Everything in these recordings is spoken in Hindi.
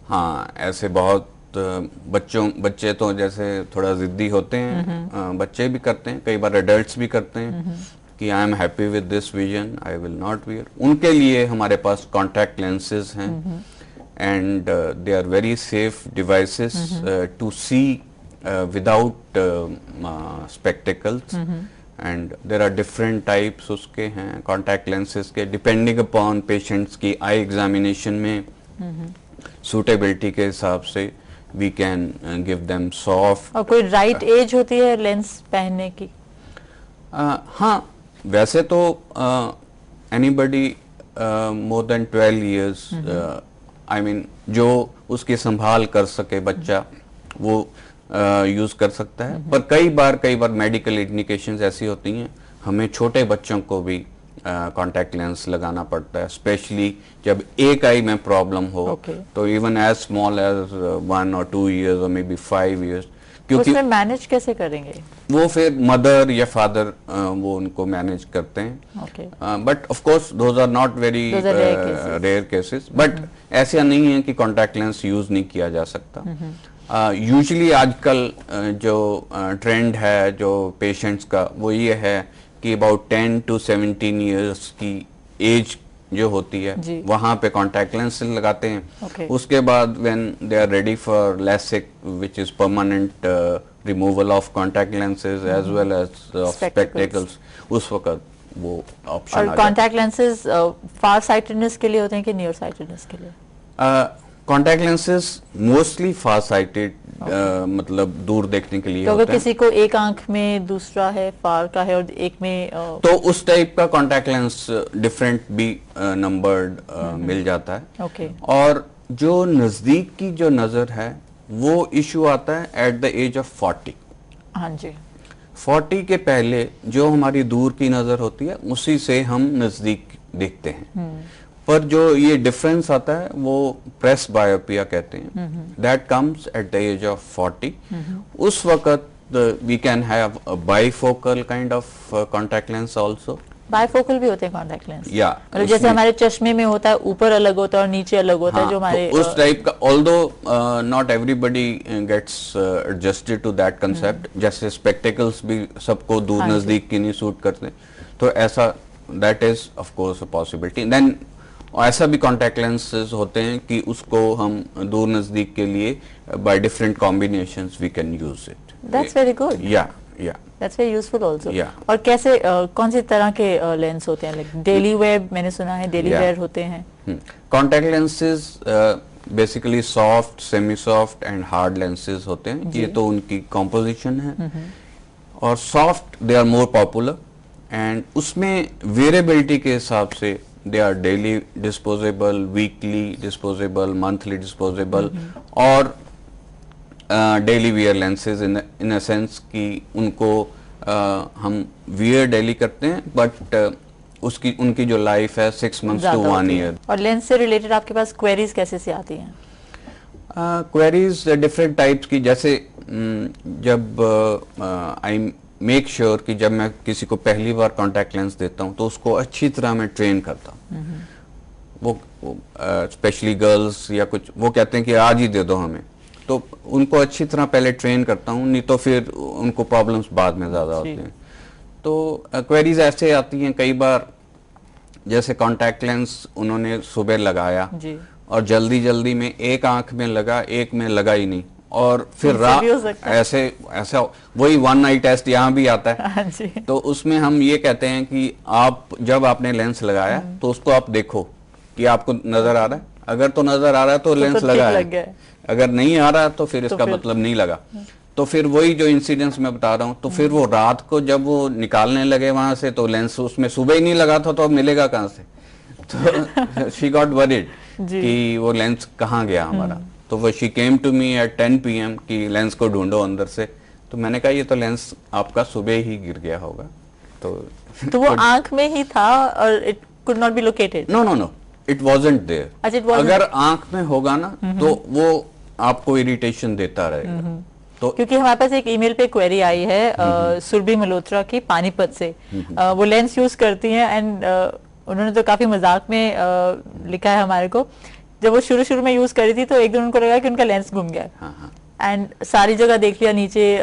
हाँ, ऐसे बहुत बच्चे तो जैसे थोड़ा जिद्दी होते हैं, बच्चे भी करते हैं, कई बार एडल्ट्स भी करते हैं कि I am happy with this vision, I will not wear. उनके लिए हमारे पास कॉन्टैक्ट लेंसेज हैं and they are very safe devices to see without spectacles and there are different types उसके हैं कॉन्टैक्ट लेंसेज के, डिपेंडिंग अपॉन पेशेंट्स की आई एग्जामिनेशन में सूटेबिलिटी के हिसाब से we can give them soft. और कोई राइट एज होती है लेंस पहनने की? हाँ, वैसे तो anybody more than 12 years, I mean जो उसकी संभाल कर सके बच्चा वो यूज कर सकता है। पर कई बार मेडिकल इंडिकेशंस ऐसी होती हैं हमें छोटे बच्चों को भी कॉन्टैक्ट लेंस लगाना पड़ता है, स्पेशली जब एक आई में प्रॉब्लम हो। तो even as small as 1 or 2 years और मे बी 5 years, क्योंकि उसमें मैनेज कैसे करेंगे? वो फिर मदर या फादर वो उनको मैनेज करते हैं। But of course those are not very rare cases, but ऐसा नहीं है कि कॉन्टैक्ट लेंस यूज नहीं किया जा सकता। यूजुअली आजकल जो ट्रेंड है जो पेशेंट्स का वो ये है कि अबाउट 10 to 17 years की एज जो होती है वहां पे कॉन्टैक्ट लेंस लगाते हैं। उसके बाद when they are ready for LASIK which is permanent removal of contact lenses as well as spectacles, उस वक्त वो ऑप्शन। और कॉन्टैक्ट लेंसेज फार साइटेडनेस के लिए होते हैं कि नियर साइटेडनेस के लिए? कॉन्टैक्ट लेंसेज मोस्टली फार साइटेड, मतलब दूर देखने के लिए तो होते अगर किसी को एक आंख में दूसरा है फार का है और एक में तो उस टाइप का कॉन्टैक्ट लेंस डिफरेंट भी नंबर्ड मिल जाता है। और जो नजदीक की जो नजर है वो इशू आता है एट द एज ऑफ 40। हाँ जी, 40 के पहले जो हमारी दूर की नजर होती है उसी से हम नजदीक देखते हैं। पर जो ये डिफरेंस आता है वो प्रेस बायोपिया कहते हैं, that comes at the age of 40। उस वक्त we can have a bifocal kind of contact lens also. Bifocal भी होते हैं कॉन्टैक्ट लेंस? या मतलब जैसे हमारे चश्मे में होता है ऊपर अलग होता है और नीचे अलग होता है जो हमारे तो उस टाइप का, although not everybody gets adjusted to that concept. जैसे स्पेक्टिकल्स भी सबको दूर नजदीक की नहीं सूट करते, तो ऐसा that is of course a possibility. Then ऐसा भी कॉन्टैक्ट लेंसेज होते हैं कि उसको हम दूर नजदीक के लिए by different combinations we can use it. That's very good. या दैट्स वेरी यूजफुल आल्सो। और कैसे कौन सी तरह के लेंस होते हैं? लाइक डेली वेयर, मैंने सुना है डेली वेयर होते हैं। Contact lenses basically soft, semi soft and hard lenses होते हैं, ये तो उनकी कॉम्पोजिशन है। और soft they are more popular and उसमें वेरिएबिलिटी के हिसाब से they are daily disposable, weekly disposable, monthly disposable और daily wear lenses in a sense कि उनको हम wear daily करते हैं, but उसकी उनकी जो लाइफ है 6 months to 1 year। और लेंस से रिलेटेड आपके पास क्वेरीज कैसे से आती हैं? क्वेरीज डिफरेंट टाइप्स की, जैसे जब आई मेक श्योर कि जब मैं किसी को पहली बार कॉन्टैक्ट लेंस देता हूँ तो उसको अच्छी तरह मैं ट्रेन करता हूँ। वो स्पेशली गर्ल्स या कुछ वो कहते हैं कि आज ही दे दो हमें, तो उनको अच्छी तरह पहले ट्रेन करता हूँ, नहीं तो फिर उनको प्रॉब्लम्स बाद में ज़्यादा होती हैं। तो क्वेरीज ऐसे आती हैं कई बार, जैसे कॉन्टैक्ट लेंस उन्होंने सुबह लगाया और जल्दी जल्दी में एक आंख में लगा, एक में लगा ही नहीं, और फिर रात ऐसा वही वन नाइट टेस्ट यहाँ भी आता है। तो उसमें हम ये कहते हैं कि आप जब आपने लेंस लगाया तो उसको आप देखो कि आपको नजर आ रहा है, अगर तो नजर आ रहा है तो लेंस लगा है, अगर नहीं आ रहा तो फिर इसका मतलब नहीं लगा। तो फिर वही जो इंसिडेंट्स मैं बता रहा हूँ, तो फिर वो रात को जब वो निकालने लगे वहां से तो लेंस उसमें सुबह ही नहीं लगा था, तो अब मिलेगा कहाँ से? तो शी गॉट वरीड कि वो लेंस कहाँ गया हमारा। तो वो she came to me at 10 PM कि लेंस को ढूंढो अंदर से। तो मैंने कहा ये तो लेंस आपका सुबह ही गिर गया होगा। तो वो आंख में ही था और it could not be located? No, it wasn't there. अगर आंख में होगा ना तो वो आपको इरिटेशन देता रहेगा। तो क्योंकि हमारे पास एक ईमेल पे क्वेरी आई है सुरभि मल्होत्रा की पानीपत से, वो लेंस यूज करती हैं एंड उन्होंने तो काफी मजाक में लिखा है हमारे को जब वो शुरू में यूज करी थी तो एक दिन उनको लगा कि उनका लेंस घूम गया, हाँ। एंड सारी जगह देख लिया, नीचे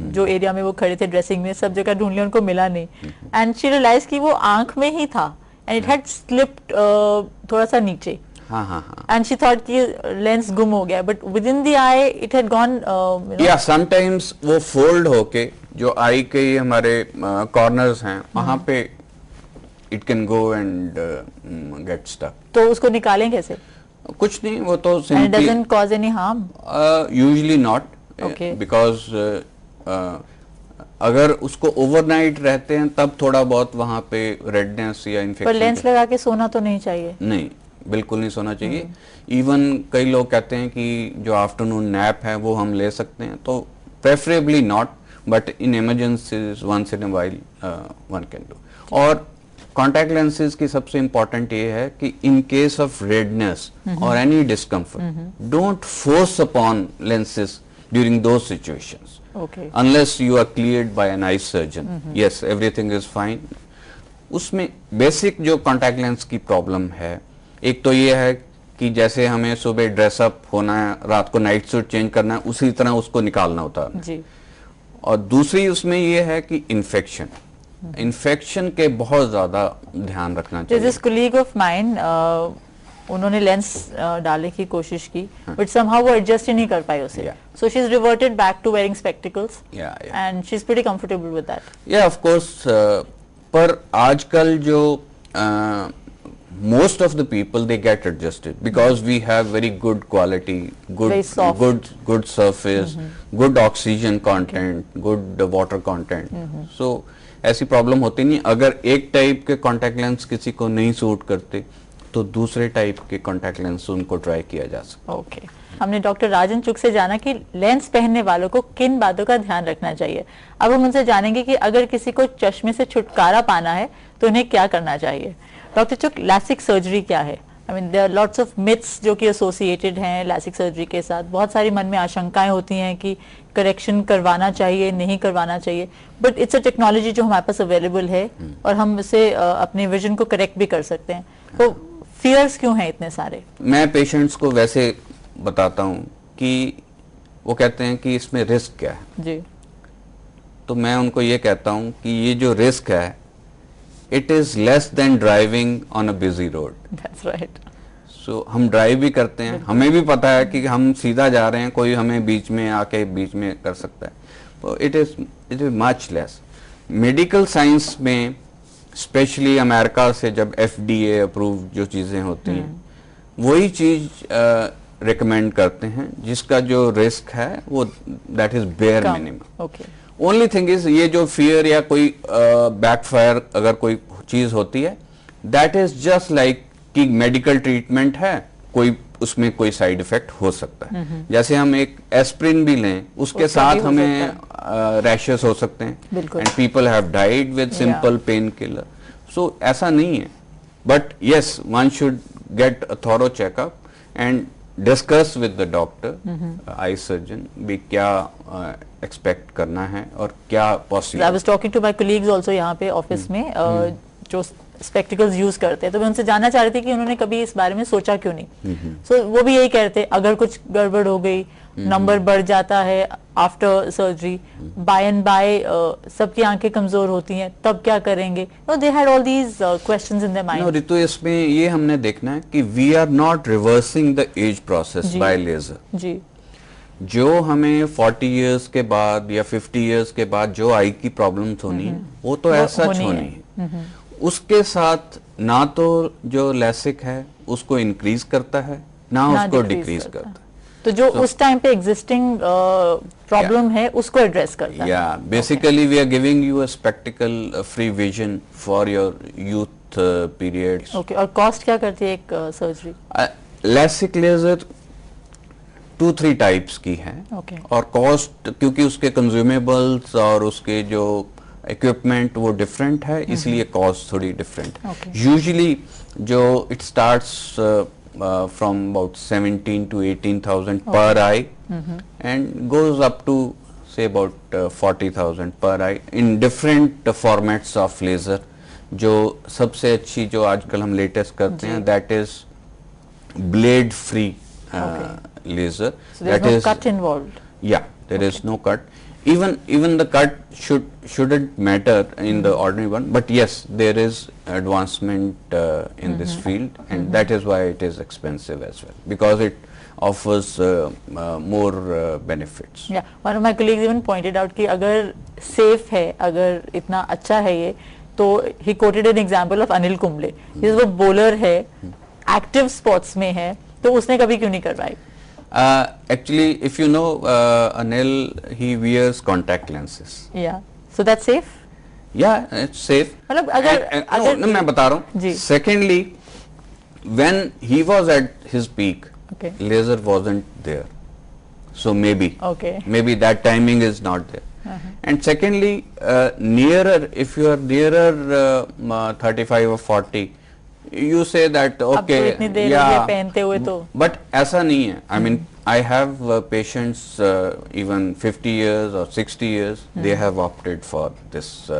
जो एरिया में वो खड़े थे ड्रेसिंग में, सब जगह ढूंढ लिया, उनको मिला नहीं, एंड शी रियलाइज कि वो आंख में ही था एंड इट हैड स्लिप्ड थोड़ा सा नीचे, हाँ। एंड शी थॉट कि लेंस गुम हो गया, but within the eye it had gone, या समटाइम्स वो फोल्ड होके जो आई के हमारे कॉर्नर्स हैं वहां पे it can go and get stuck. तो उसको निकालें कैसे? कुछ नहीं, वो तो And it doesn't cause any harm? Usually not, Okay. Because अगर उसको ओवरनाइट रहते हैं तब थोड़ा बहुत वहां पे रेडनेस या पर इन्फेक्शन। लेंस लगा के सोना तो नहीं चाहिए? नहीं, बिल्कुल नहीं सोना चाहिए। इवन कई लोग कहते हैं कि जो आफ्टरनून नैप है वो हम ले सकते हैं, तो preferably not, but in emergencies once in a while one can do. और कॉन्टैक्ट लेंसेज की सबसे इंपॉर्टेंट ये है कि इन केस ऑफ रेडनेस और any discomfort, don't force upon lenses during those situations, Okay. unless you are cleared by an eye surgeon. Yes, everything is fine. उसमें बेसिक जो कॉन्टैक्ट लेंस की प्रॉब्लम है, एक तो ये है कि जैसे हमें सुबह ड्रेसअप होना है, रात को नाइट सूट चेंज करना है, उसी तरह उसको निकालना होता है जी। और दूसरी उसमें ये है कि इन्फेक्शन के बहुत ज्यादा ध्यान रखना चाहिए। दिस कोलीग ऑफ माइन, उन्होंने लेंस डालने की कोशिश की, बट समहाउ वो एडजस्ट ही नहीं कर पाई उसे, so she is reverted back to wearing spectacles, and she is pretty comfortable with that. या ऑफ कोर्स, पर आजकल जो most of the people they get adjusted because we have very good quality, good surface, good oxygen content, good water content. So ऐसी प्रॉब्लम होती नहीं। अगर एक टाइप के कॉन्टैक्ट लेंस किसी को नहीं सूट करते तो दूसरे टाइप के कॉन्टैक्ट लेंस उनको ट्राई किया जा सकता है। ओके, हमने डॉक्टर राजन चुग से जाना कि लेंस पहनने वालों को किन बातों का ध्यान रखना चाहिए। अब हम उनसे जानेंगे कि अगर किसी को चश्मे से छुटकारा पाना है तो उन्हें क्या करना चाहिए। डॉक्टर चुग, लैसिक सर्जरी क्या है? I mean there are lots of myths जो कि एसोसिएटेड हैं लैसिक सर्जरी के साथ। बहुत सारी मन में आशंकाएं होती हैं कि करेक्शन करवाना चाहिए, नहीं करवाना चाहिए, बट इट्स अ टेक्नोलॉजी जो हमारे पास अवेलेबल है और हम इसे अपने विजन को करेक्ट भी कर सकते हैं। तो फियर्स क्यों हैं इतने सारे? मैं पेशेंट्स को वैसे बताता हूं कि वो कहते हैं कि इसमें रिस्क क्या है जी, तो मैं उनको ये कहता हूं कि ये जो रिस्क है it is less than driving on a busy road. That's right. So हम ड्राइव भी करते हैं, हमें भी पता है कि हम सीधा जा रहे हैं, कोई हमें बीच में आके बीच में कर सकता है, तो it is much less. Medical science में स्पेशली अमेरिका से जब FDA अप्रूव जो चीजें होती हैं वही चीज रिकमेंड करते हैं जिसका जो रिस्क है वो that is bare minimum. Only thing is ये जो फियर या कोई बैकफायर अगर कोई चीज होती है दैट इज जस्ट लाइक कि मेडिकल ट्रीटमेंट है, कोई उसमें कोई साइड इफेक्ट हो सकता है। जैसे हम एक एस्प्रिन भी लें उसके साथ हमें रैशेस हो सकते हैं and people have died with simple pain killer. So ऐसा नहीं है, but yes one should get a thorough checkup and discuss with the doctor eye surgeon भी क्या एक्सपेक्ट करना है और क्या possible. I was talking to my colleagues also यहाँ पे ऑफिस में जो स्पेक्टिकल्स यूज करते हैं, तो मैं उनसे जानना चाह रही थी कि उन्होंने कभी इस बारे में सोचा क्यों नहीं। सो वो भी यही कहते हैं अगर कुछ गड़बड़ हो गई, नंबर बढ़ जाता है after surgery, by and by सबकी आंखें कमजोर होती हैं, तब क्या करेंगे? No, they had all these questions in their mind. No Ritu, इसमें ये हमने देखना है कि we are not reversing the age process by laser. जी, जो हमें 40 इयर्स के बाद या 50 इयर्स के बाद जो आई की प्रॉब्लम्स होनी है वो तो ऐसा होनी है। उसके साथ ना तो जो लैसिक है उसको इंक्रीज करता है ना उसको डिक्रीज करता है। तो जो उस टाइम पे एग्जिस्टिंग प्रॉब्लम है उसको एड्रेस करता है। या basically we are giving you a spectacle free vision for your youth period. Okay, और कॉस्ट क्या करती है एक सर्जरी? लैसिक लेजर 2-3 टाइप्स की है और कॉस्ट क्योंकि उसके कंज्यूमेबल्स और उसके जो इक्विपमेंट वो डिफरेंट है इसलिए कॉस्ट थोड़ी डिफरेंट है। यूजुअली जो it starts from about 17 to 18,000 per eye and goes up to say about 40,000 per eye in different formats of laser। जो सबसे अच्छी जो आजकल हम लेटेस्ट करते हैं that is blade free laser. So there's That no is, cut involved. yeah, there is no cut. Even the cut shouldn't matter in the ordinary one, but yes, there is advancement in this field, and that is why it is expensive as well, because it offers more benefits. Yeah, one of my colleagues even pointed out कि अगर safe है, अगर इतना अच्छा है ये, तो he quoted an example of Anil Kumble. ये वो bowler है, active sports में है, तो उसने कभी क्यों नहीं करवाई? Actually, if you know Anil, he wears contact lenses. Yeah, so that's safe. Yeah, it's safe. मतलब अगर no, मैं बता रहा हूँ. जी. Secondly, when he was at his peak, Okay. laser wasn't there, so maybe Okay. that timing is not there. And secondly, if you are nearer 35 or 40, you say that अब तो okay, इतनी देर हो गई पहनते हुए तो. but ऐसा नहीं है. I mean, I have patients even 50 years or 60 years, they have opted for this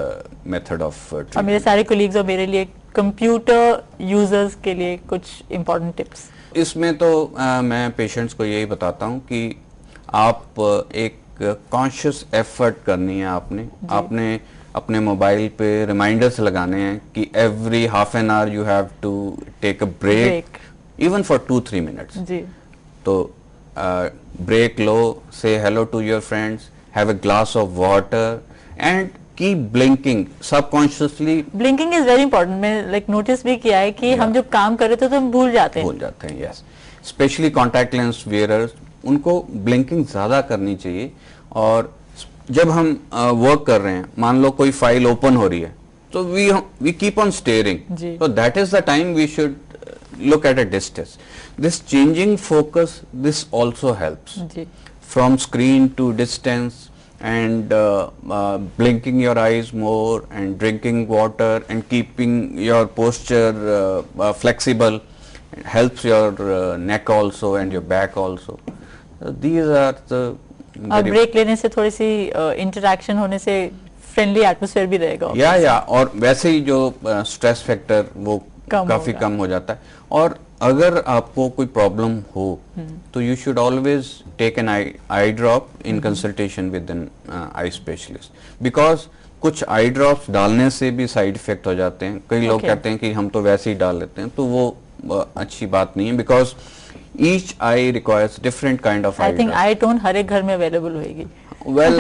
method of और treatment. मेरे सारे colleagues और मेरे लिए कंप्यूटर यूजर्स के लिए कुछ important tips. इसमें तो मैं पेशेंट्स को यही बताता हूँ कि आप एक कॉन्शियस एफर्ट करनी है. आपने अपने मोबाइल पे रिमाइंडर्स लगाने हैं कि every half an hour you have to take a break, even for 2-3 minutes. जी. तो ब्रेक लो, say hello to your friends, have a glass of water and keep blinking subconsciously. Blinking is very important. मैं लाइक नोटिस भी किया है कि हम जब काम कर रहे थे तो हम भूल जाते हैं. Yes. Specially contact lens wearer's, उनको ब्लिंकिंग ज्यादा करनी चाहिए. और जब हम वर्क कर रहे हैं, मान लो कोई फाइल ओपन हो रही है, तो we keep on staring. So that is the time we should look at a distance. This changing focus, this also helps. जी. From screen to distance, and blinking your eyes more, and drinking water, and keeping your posture flexible helps your neck also and your back also. These are the और ब्रेक लेने से थोड़ी सी इंटरेक्शन होने से फ्रेंडली एटमॉस्फेयर भी रहेगा. या और वैसे ही जो स्ट्रेस फैक्टर वो काफी कम हो जाता है. और अगर आपको कोई प्रॉब्लम हो तो you should always take an eye drop in consultation with an eye specialist, because कुछ आई ड्रॉप्स डालने से भी साइड इफेक्ट हो जाते हैं. कई लोग कहते हैं कि हम तो वैसे ही डाल लेते हैं, तो वो अच्छी बात नहीं है, because each eye requires different kind of eye I think drop. eye tone हर एक घर में अवेलेबल होएगी. Well,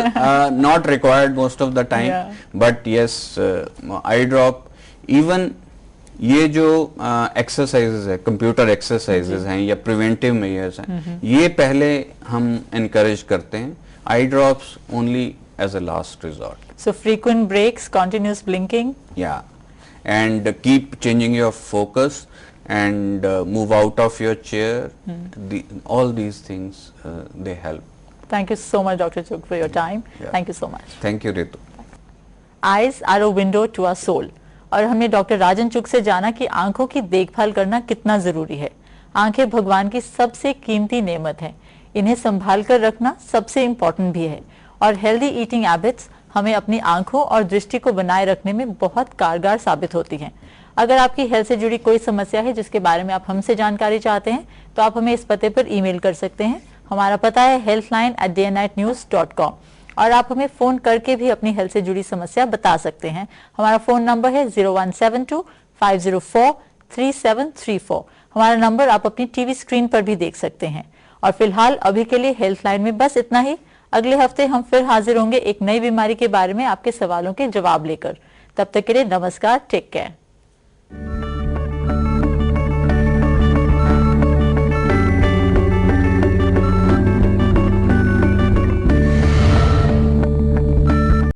not required most of the time, Yeah. but yes, eye drop. Even ये जो exercises है, computer exercises हैं या preventive measures हैं, ये पहले हम encourage करते हैं. Eye drops only as a last resort. So frequent breaks, continuous blinking. Yeah, and keep changing your focus. And move out of your chair. All these things they help. Thank you so much, Dr. Chugh, for your time. Yeah. Thank you so much. Thank you, Ritu. Eyes are a window to our soul. और हमने डॉक्टर राजन चुग से जाना कि आंखों की देखभाल करना कितना जरूरी है. आंखें भगवान की सबसे कीमती नेमत है. इन्हें संभाल कर रखना सबसे इम्पोर्टेंट भी है. और हेल्दी ईटिंग हैबिट्स हमें अपनी आंखों और दृष्टि को बनाए रखने में बहुत कारगर साबित होती हैं. अगर आपकी हेल्थ से जुड़ी कोई समस्या है जिसके बारे में आप हमसे जानकारी चाहते हैं तो आप हमें इस पते पर ईमेल कर सकते हैं. हमारा पता है healthline@dayandnightnews.com और आप हमें फोन करके भी अपनी हेल्थ से जुड़ी समस्या बता सकते हैं. हमारा फोन नंबर है 0172-504-3734. हमारा नंबर आप अपनी टीवी स्क्रीन पर भी देख सकते हैं. और फिलहाल अभी के लिए हेल्थलाइन में बस इतना ही. अगले हफ्ते हम फिर हाजिर होंगे एक नई बीमारी के बारे में आपके सवालों के जवाब लेकर. तब तक के लिए नमस्कार. Take care.